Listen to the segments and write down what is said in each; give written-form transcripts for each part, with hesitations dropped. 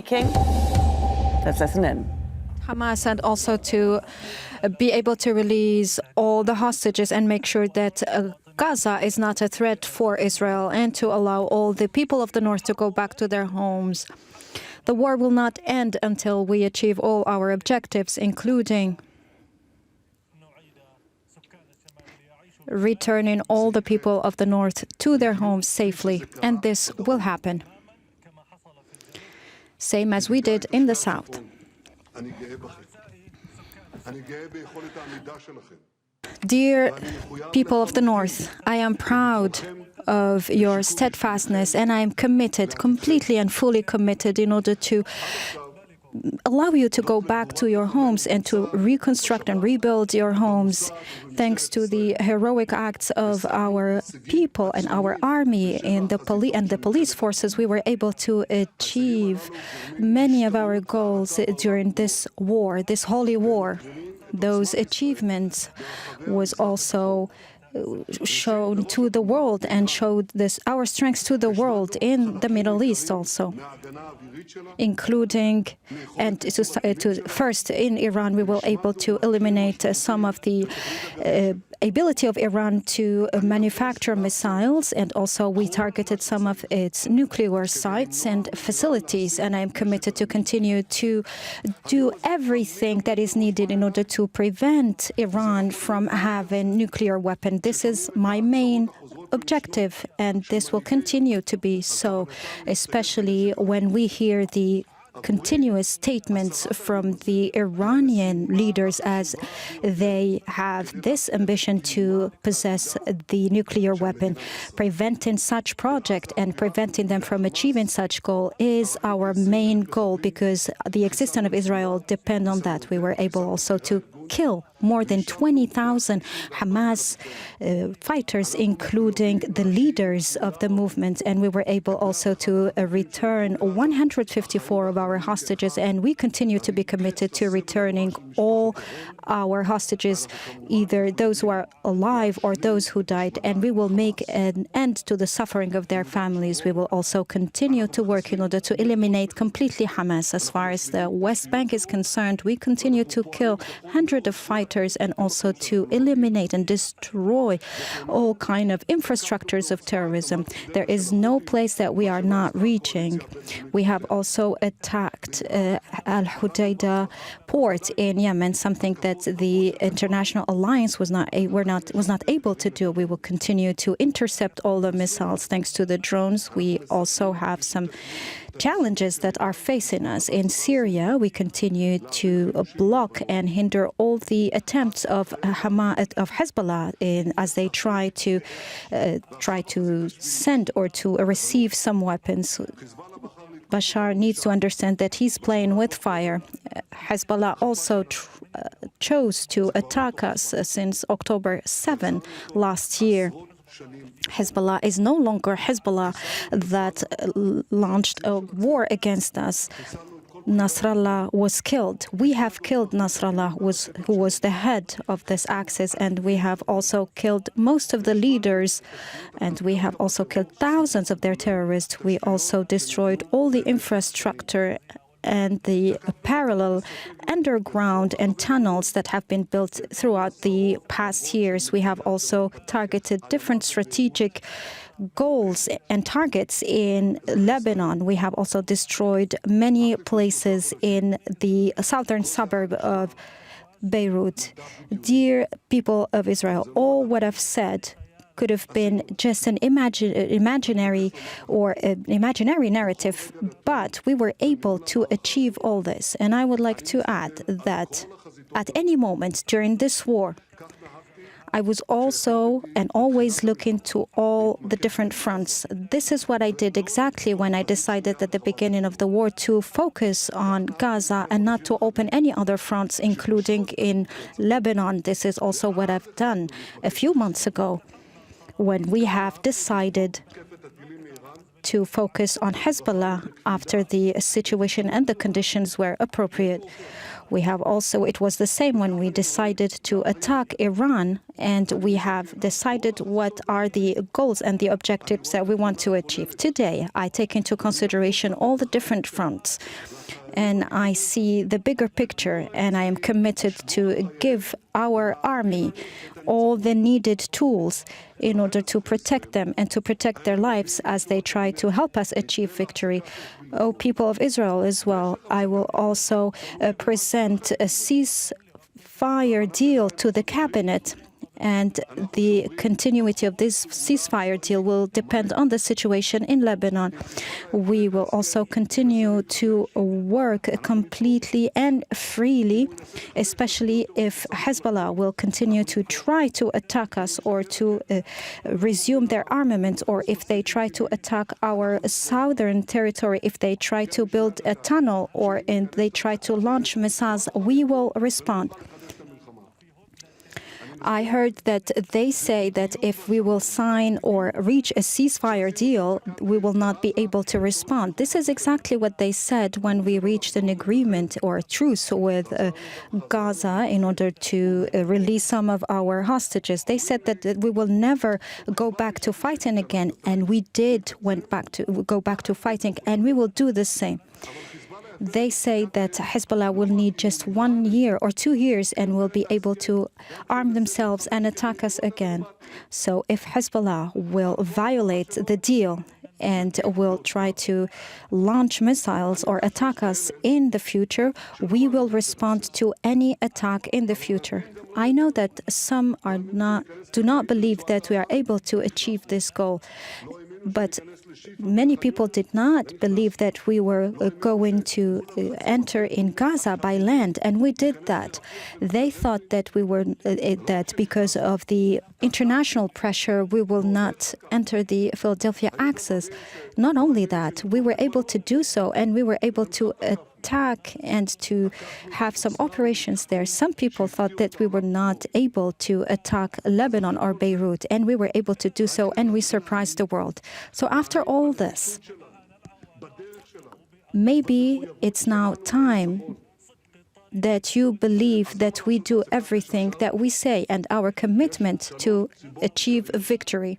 making. Let's listen in. Hamas, and also to be able to release all the hostages and make sure that Gaza is not a threat for Israel, and to allow all the people of the north to go back to their homes. The war will not end until we achieve all our objectives, including returning all the people of the north to their homes safely. And this will happen, same as we did in the south. Dear people of the North, I am proud of your steadfastness, and I am committed, completely and fully committed, in order to allow you to go back to your homes and to reconstruct and rebuild your homes. Thanks to the heroic acts of our people and our army and the police forces, we were able to achieve many of our goals during this war, this holy war. Those achievements was also shown to the world and showed our strengths to the world in the Middle East also, including, and first in Iran, we were able to eliminate some of the ability of Iran to manufacture missiles, and also we targeted some of its nuclear sites and facilities. And I am committed to continue to do everything that is needed in order to prevent Iran from having nuclear weapons. This is my main objective, and this will continue to be so, especially when we hear the continuous statements from the Iranian leaders as they have this ambition to possess the nuclear weapon. Preventing such project and preventing them from achieving such goal is our main goal, because the existence of Israel depends on that. We were able also to kill more than 20,000 Hamas fighters, including the leaders of the movement. And we were able also to return 154 of our hostages. And we continue to be committed to returning all our hostages, either those who are alive or those who died. And we will make an end to the suffering of their families. We will also continue to work in order to eliminate completely Hamas. As far as the West Bank is concerned, we continue to kill hundreds of fighters and also to eliminate and destroy all kind of infrastructures of terrorism. There is no place that we are not reaching. We have also attacked Al Hudaydah port in Yemen, something that the international alliance was not able to do. We will continue to intercept all the missiles thanks to the drones. We also have some challenges that are facing us. In Syria, we continue to block and hinder all the attempts of Hezbollah as they try to send or to receive some weapons. Bashar needs to understand that he's playing with fire. Hezbollah also chose to attack us since October 7 last year. Hezbollah is no longer Hezbollah that launched a war against us. Nasrallah was killed. We have killed Nasrallah, who was the head of this axis, and we have also killed most of the leaders, and we have also killed thousands of their terrorists. We also destroyed all the infrastructure and the parallel underground and tunnels that have been built throughout the past years. We have also targeted different strategic goals and targets in Lebanon. We have also destroyed many places in the southern suburb of Beirut. Dear people of Israel, all what I've said could have been just an imaginary narrative, but we were able to achieve all this. And I would like to add that at any moment during this war, I was also and always looking to all the different fronts. This is what I did exactly when I decided at the beginning of the war to focus on Gaza and not to open any other fronts, including in Lebanon. This is also what I've done a few months ago, when we have decided to focus on Hezbollah after the situation and the conditions were appropriate. We have also, it was the same when we decided to attack Iran, and we have decided what are the goals and the objectives that we want to achieve. Today, I take into consideration all the different fronts, and I see the bigger picture, and I am committed to give our army all the needed tools in order to protect them and to protect their lives as they try to help us achieve victory. Oh, people of Israel as well, I will also present a ceasefire deal to the cabinet. And the continuity of this ceasefire deal will depend on the situation in Lebanon. We will also continue to work completely and freely, especially if Hezbollah will continue to try to attack us or to resume their armament, or if they try to attack our southern territory, if they try to build a tunnel or they try to launch missiles, we will respond. I heard that they say that if we will sign or reach a ceasefire deal, we will not be able to respond. This is exactly what they said when we reached an agreement or a truce with Gaza in order to release some of our hostages. They said that we will never go back to fighting again, and we did go back to fighting, and we will do the same. They say that Hezbollah will need just 1 year or 2 years and will be able to arm themselves and attack us again. So if Hezbollah will violate the deal and will try to launch missiles or attack us in the future, we will respond to any attack in the future. I know that some do not believe that we are able to achieve this goal, but many people did not believe that we were going to enter in Gaza by land, and we did that. They thought that that because of the international pressure, we will not enter the Philadelphia Axis. Not only that, we were able to do so, and we were able to attack and to have some operations there. Some people thought that we were not able to attack Lebanon or Beirut, and we were able to do so, and we surprised the world. So after all this, maybe it's now time that you believe that we do everything that we say and our commitment to achieve victory.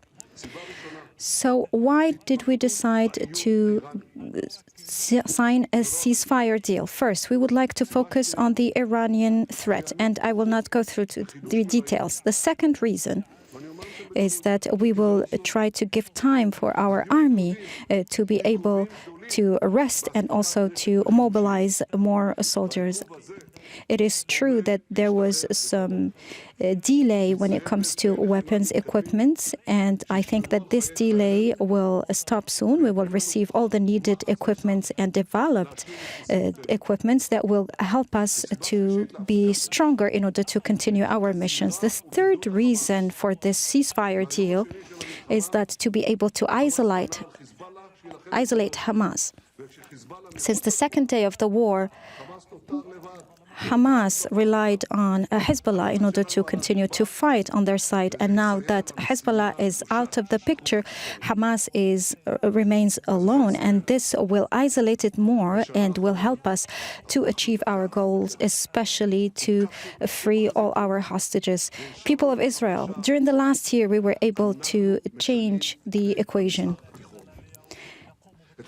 So why did we decide to sign a ceasefire deal? First, we would like to focus on the Iranian threat, and I will not go through the details. The second reason is that we will try to give time for our army to be able to rest and also to mobilize more soldiers. It is true that there was some delay when it comes to weapons equipment, and I think that this delay will stop soon. We will receive all the needed equipment and developed equipment that will help us to be stronger in order to continue our missions. The third reason for this ceasefire deal is that to be able to isolate Hamas. Since the second day of the war, Hamas relied on Hezbollah in order to continue to fight on their side. And now that Hezbollah is out of the picture, Hamas remains alone. And this will isolate it more and will help us to achieve our goals, especially to free all our hostages. People of Israel, during the last year, we were able to change the equation.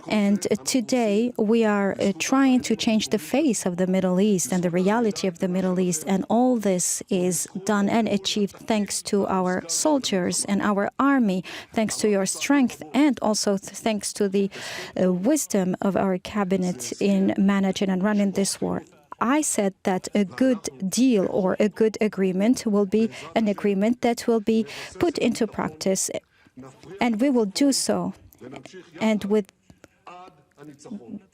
And today, we are trying to change the face of the Middle East and the reality of the Middle East. And all this is done and achieved thanks to our soldiers and our army, thanks to your strength, and also thanks to the wisdom of our cabinet in managing and running this war. I said that a good deal or a good agreement will be an agreement that will be put into practice. And we will do so. And with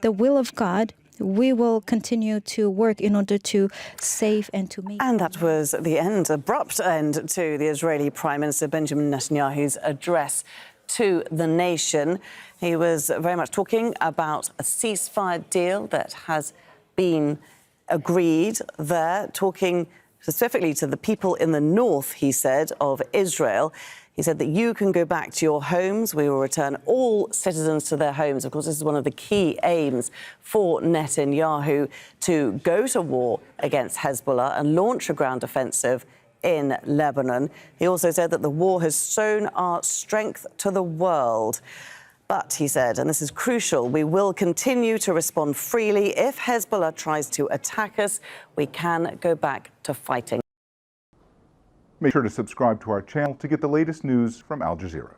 the will of God, we will continue to work in order to save and to make. And that was the abrupt end to the Israeli Prime Minister Benjamin Netanyahu's address to the nation. He was very much talking about a ceasefire deal that has been agreed there, talking specifically to the people in the north, he said, of Israel. He said that you can go back to your homes. We will return all citizens to their homes. Of course, this is one of the key aims for Netanyahu, to go to war against Hezbollah and launch a ground offensive in Lebanon. He also said that the war has shown our strength to the world. But he said, and this is crucial, we will continue to respond freely. If Hezbollah tries to attack us, we can go back to fighting. Make sure to subscribe to our channel to get the latest news from Al Jazeera.